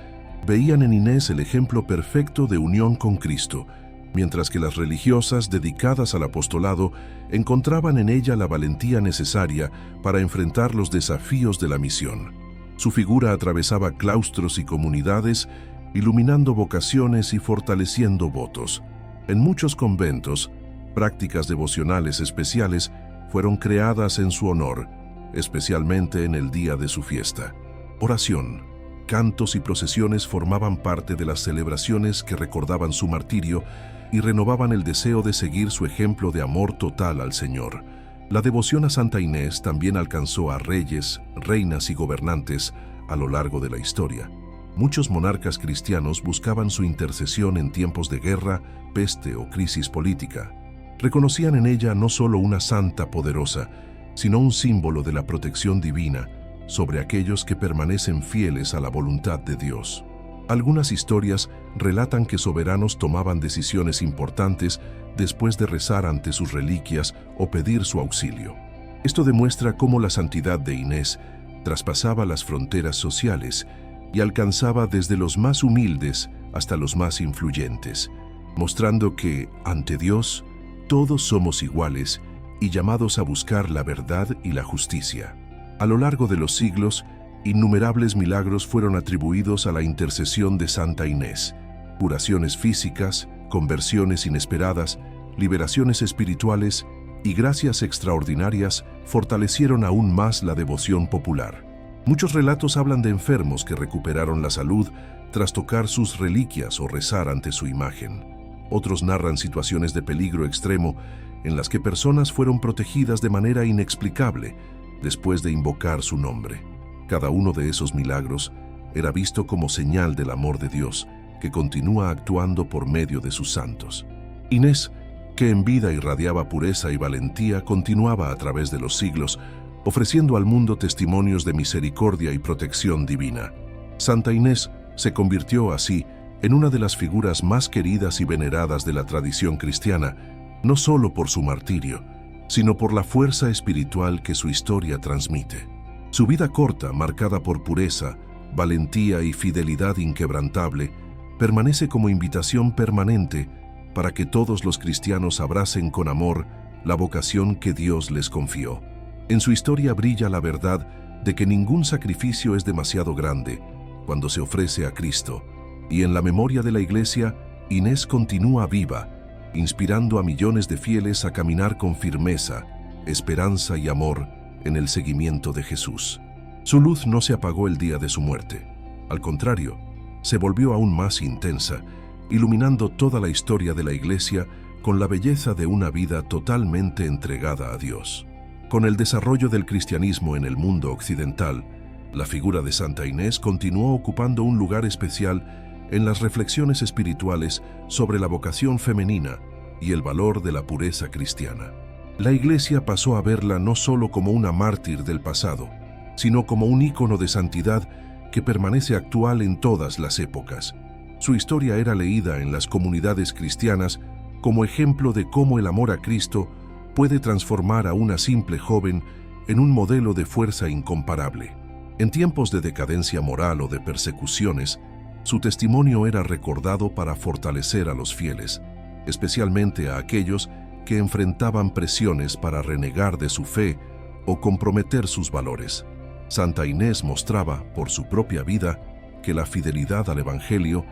veían en Inés el ejemplo perfecto de unión con Cristo, mientras que las religiosas dedicadas al apostolado encontraban en ella la valentía necesaria para enfrentar los desafíos de la misión. Su figura atravesaba claustros y comunidades, iluminando vocaciones y fortaleciendo votos. En muchos conventos, prácticas devocionales especiales fueron creadas en su honor, especialmente en el día de su fiesta. Oración, cantos y procesiones formaban parte de las celebraciones que recordaban su martirio y renovaban el deseo de seguir su ejemplo de amor total al Señor. La devoción a Santa Inés también alcanzó a reyes, reinas y gobernantes a lo largo de la historia. Muchos monarcas cristianos buscaban su intercesión en tiempos de guerra, peste o crisis política. Reconocían en ella no solo una santa poderosa, sino un símbolo de la protección divina sobre aquellos que permanecen fieles a la voluntad de Dios. Algunas historias relatan que soberanos tomaban decisiones importantes después de rezar ante sus reliquias o pedir su auxilio. Esto demuestra cómo la santidad de Inés traspasaba las fronteras sociales y alcanzaba desde los más humildes hasta los más influyentes, mostrando que, ante Dios, todos somos iguales y llamados a buscar la verdad y la justicia. A lo largo de los siglos, innumerables milagros fueron atribuidos a la intercesión de Santa Inés. Curaciones físicas, conversiones inesperadas, liberaciones espirituales y gracias extraordinarias fortalecieron aún más la devoción popular. Muchos relatos hablan de enfermos que recuperaron la salud tras tocar sus reliquias o rezar ante su imagen. Otros narran situaciones de peligro extremo en las que personas fueron protegidas de manera inexplicable después de invocar su nombre. Cada uno de esos milagros era visto como señal del amor de Dios, que continúa actuando por medio de sus santos. Inés, que en vida irradiaba pureza y valentía, continuaba a través de los siglos, ofreciendo al mundo testimonios de misericordia y protección divina. Santa Inés se convirtió así en una de las figuras más queridas y veneradas de la tradición cristiana, no solo por su martirio, sino por la fuerza espiritual que su historia transmite. Su vida corta, marcada por pureza, valentía y fidelidad inquebrantable, permanece como invitación permanente para que todos los cristianos abracen con amor la vocación que Dios les confió. En su historia brilla la verdad de que ningún sacrificio es demasiado grande cuando se ofrece a Cristo, y en la memoria de la Iglesia Inés continúa viva, inspirando a millones de fieles a caminar con firmeza, esperanza y amor en el seguimiento de Jesús. Su luz no se apagó el día de su muerte. Al contrario, se volvió aún más intensa, iluminando toda la historia de la Iglesia con la belleza de una vida totalmente entregada a Dios. Con el desarrollo del cristianismo en el mundo occidental, la figura de Santa Inés continuó ocupando un lugar especial en las reflexiones espirituales sobre la vocación femenina y el valor de la pureza cristiana. La Iglesia pasó a verla no solo como una mártir del pasado, sino como un ícono de santidad que permanece actual en todas las épocas. Su historia era leída en las comunidades cristianas como ejemplo de cómo el amor a Cristo puede transformar a una simple joven en un modelo de fuerza incomparable. En tiempos de decadencia moral o de persecuciones, su testimonio era recordado para fortalecer a los fieles, especialmente a aquellos que enfrentaban presiones para renegar de su fe o comprometer sus valores. Santa Inés mostraba, por su propia vida, que la fidelidad al Evangelio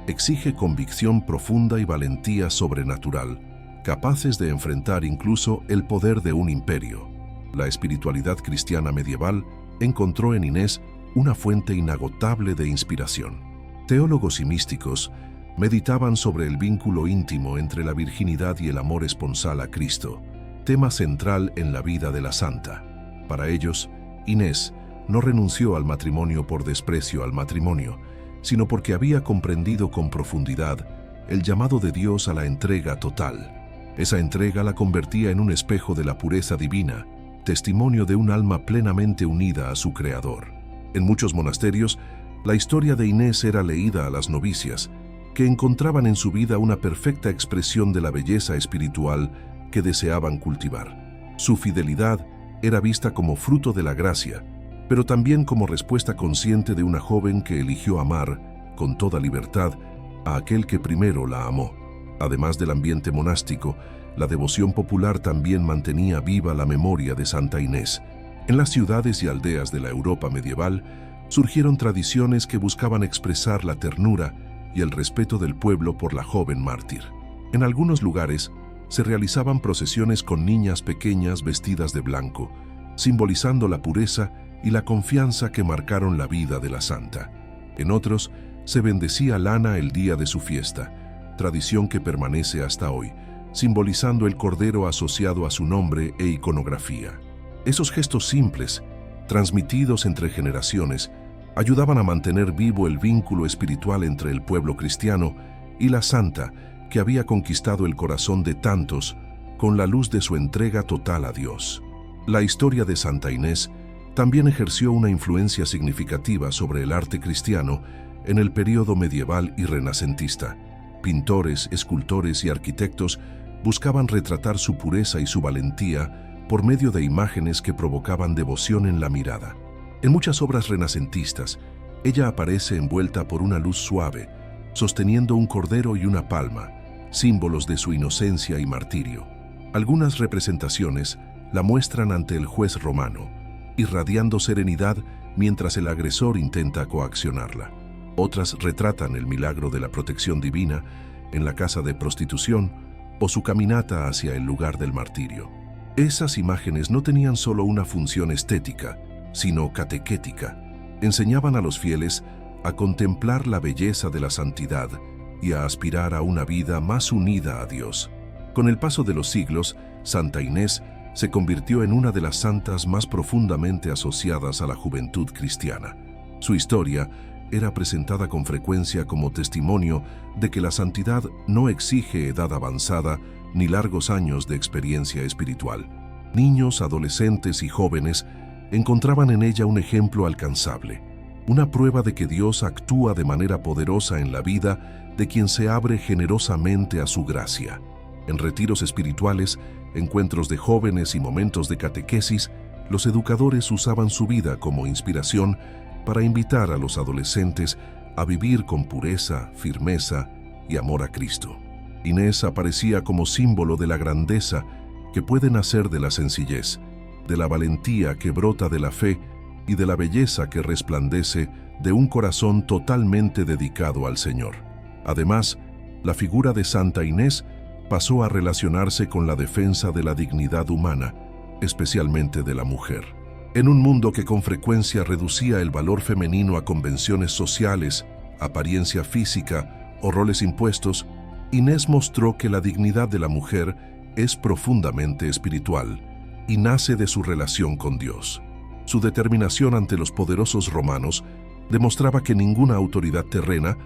exige convicción profunda y valentía sobrenatural, capaces de enfrentar incluso el poder de un imperio. La espiritualidad cristiana medieval encontró en Inés una fuente inagotable de inspiración. Teólogos y místicos meditaban sobre el vínculo íntimo entre la virginidad y el amor esponsal a Cristo, tema central en la vida de la santa. Para ellos, Inés no renunció al matrimonio por desprecio al matrimonio, sino porque había comprendido con profundidad el llamado de Dios a la entrega total. Esa entrega la convertía en un espejo de la pureza divina, testimonio de un alma plenamente unida a su Creador. En muchos monasterios, la historia de Inés era leída a las novicias, que encontraban en su vida una perfecta expresión de la belleza espiritual que deseaban cultivar. Su fidelidad era vista como fruto de la gracia, pero también como respuesta consciente de una joven que eligió amar, con toda libertad, a aquel que primero la amó. Además del ambiente monástico, la devoción popular también mantenía viva la memoria de Santa Inés. En las ciudades y aldeas de la Europa medieval surgieron tradiciones que buscaban expresar la ternura y el respeto del pueblo por la joven mártir. En algunos lugares se realizaban procesiones con niñas pequeñas vestidas de blanco, simbolizando la pureza y la confianza que marcaron la vida de la santa. En otros, se bendecía lana el día de su fiesta, tradición que permanece hasta hoy, simbolizando el cordero asociado a su nombre e iconografía. Esos gestos simples, transmitidos entre generaciones, ayudaban a mantener vivo el vínculo espiritual entre el pueblo cristiano y la santa que había conquistado el corazón de tantos con la luz de su entrega total a Dios. La historia de Santa Inés también ejerció una influencia significativa sobre el arte cristiano en el período medieval y renacentista. Pintores, escultores y arquitectos buscaban retratar su pureza y su valentía por medio de imágenes que provocaban devoción en la mirada. En muchas obras renacentistas, ella aparece envuelta por una luz suave, sosteniendo un cordero y una palma, símbolos de su inocencia y martirio. Algunas representaciones la muestran ante el juez romano, irradiando serenidad mientras el agresor intenta coaccionarla. Otras retratan el milagro de la protección divina en la casa de prostitución o su caminata hacia el lugar del martirio. Esas imágenes no tenían solo una función estética, sino catequética. Enseñaban a los fieles a contemplar la belleza de la santidad y a aspirar a una vida más unida a Dios. Con el paso de los siglos, Santa Inés se convirtió en una de las santas más profundamente asociadas a la juventud cristiana. Su historia era presentada con frecuencia como testimonio de que la santidad no exige edad avanzada ni largos años de experiencia espiritual. Niños, adolescentes y jóvenes encontraban en ella un ejemplo alcanzable, una prueba de que Dios actúa de manera poderosa en la vida de quien se abre generosamente a su gracia. En retiros espirituales, encuentros de jóvenes y momentos de catequesis, los educadores usaban su vida como inspiración para invitar a los adolescentes a vivir con pureza, firmeza y amor a Cristo. Inés aparecía como símbolo de la grandeza que puede nacer de la sencillez, de la valentía que brota de la fe y de la belleza que resplandece de un corazón totalmente dedicado al Señor. Además, La figura de Santa Inés pasó a relacionarse con la defensa de la dignidad humana, especialmente de la mujer. En un mundo que con frecuencia reducía el valor femenino a convenciones sociales, apariencia física o roles impuestos, Inés mostró que la dignidad de la mujer es profundamente espiritual y nace de su relación con Dios. Su determinación ante los poderosos romanos demostraba que ninguna autoridad terrena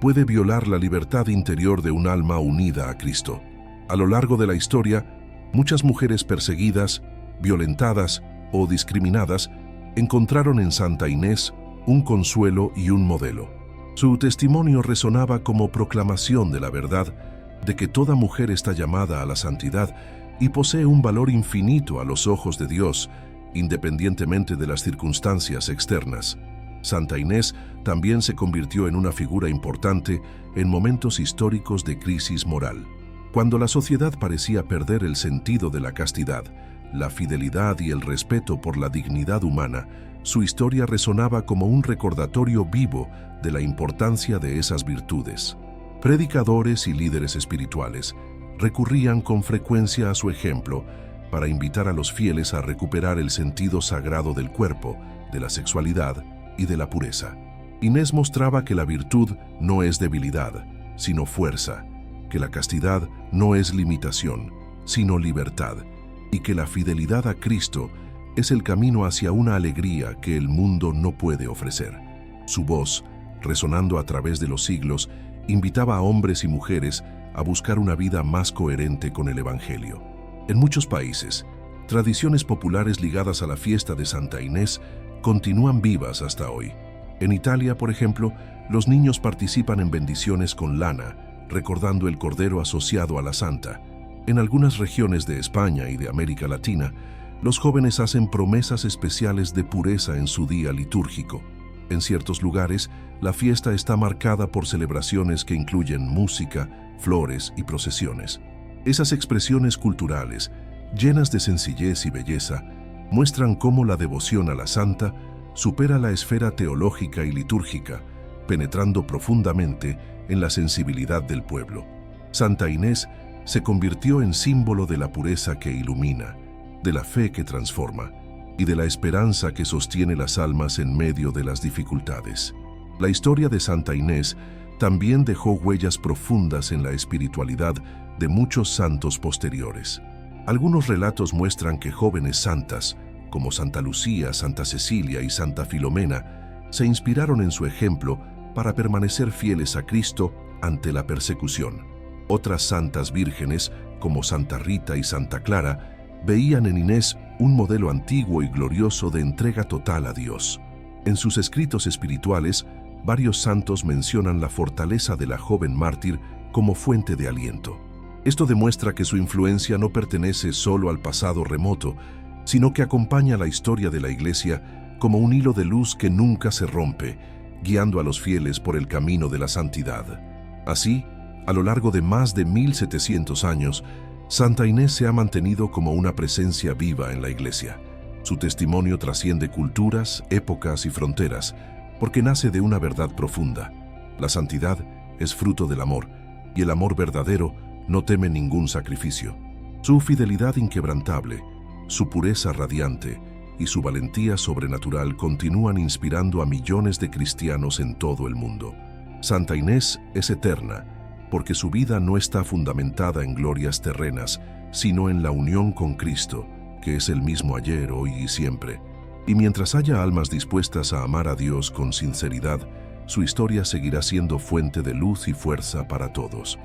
puede violar la libertad interior de un alma unida a Cristo. A lo largo de la historia, muchas mujeres perseguidas, violentadas o discriminadas encontraron en Santa Inés un consuelo y un modelo. Su testimonio resonaba como proclamación de la verdad de que toda mujer está llamada a la santidad y posee un valor infinito a los ojos de Dios, independientemente de las circunstancias externas. Santa Inés también se convirtió en una figura importante en momentos históricos de crisis moral. Cuando la sociedad parecía perder el sentido de la castidad, la fidelidad y el respeto por la dignidad humana, su historia resonaba como un recordatorio vivo de la importancia de esas virtudes. Predicadores y líderes espirituales recurrían con frecuencia a su ejemplo para invitar a los fieles a recuperar el sentido sagrado del cuerpo, de la sexualidad y de la pureza. Inés mostraba que la virtud no es debilidad, sino fuerza, que la castidad no es limitación, sino libertad, y que la fidelidad a Cristo es el camino hacia una alegría que el mundo no puede ofrecer. Su voz, resonando a través de los siglos, invitaba a hombres y mujeres a buscar una vida más coherente con el Evangelio. En muchos países, tradiciones populares ligadas a la fiesta de Santa Inés continúan vivas hasta hoy. En Italia, por ejemplo, los niños participan en bendiciones con lana, recordando el cordero asociado a la santa. En algunas regiones de España y de América Latina, los jóvenes hacen promesas especiales de pureza en su día litúrgico. En ciertos lugares, la fiesta está marcada por celebraciones que incluyen música, flores y procesiones. Esas expresiones culturales, llenas de sencillez y belleza, muestran cómo la devoción a la santa supera la esfera teológica y litúrgica, penetrando profundamente en la sensibilidad del pueblo. Santa Inés se convirtió en símbolo de la pureza que ilumina, de la fe que transforma y de la esperanza que sostiene las almas en medio de las dificultades. La historia de Santa Inés también dejó huellas profundas en la espiritualidad de muchos santos posteriores. Algunos relatos muestran que jóvenes santas, como Santa Lucía, Santa Cecilia y Santa Filomena, se inspiraron en su ejemplo para permanecer fieles a Cristo ante la persecución. Otras santas vírgenes, como Santa Rita y Santa Clara, veían en Inés un modelo antiguo y glorioso de entrega total a Dios. En sus escritos espirituales, varios santos mencionan la fortaleza de la joven mártir como fuente de aliento. Esto demuestra que su influencia no pertenece solo al pasado remoto, sino que acompaña la historia de la Iglesia como un hilo de luz que nunca se rompe, guiando a los fieles por el camino de la santidad. Así, a lo largo de más de 1700 años, Santa Inés se ha mantenido como una presencia viva en la Iglesia. Su testimonio trasciende culturas, épocas y fronteras, porque nace de una verdad profunda. La santidad es fruto del amor, y el amor verdadero no teme ningún sacrificio. Su fidelidad inquebrantable, su pureza radiante y su valentía sobrenatural continúan inspirando a millones de cristianos en todo el mundo. Santa Inés es eterna, porque su vida no está fundamentada en glorias terrenas, sino en la unión con Cristo, que es el mismo ayer, hoy y siempre. Y mientras haya almas dispuestas a amar a Dios con sinceridad, su historia seguirá siendo fuente de luz y fuerza para todos.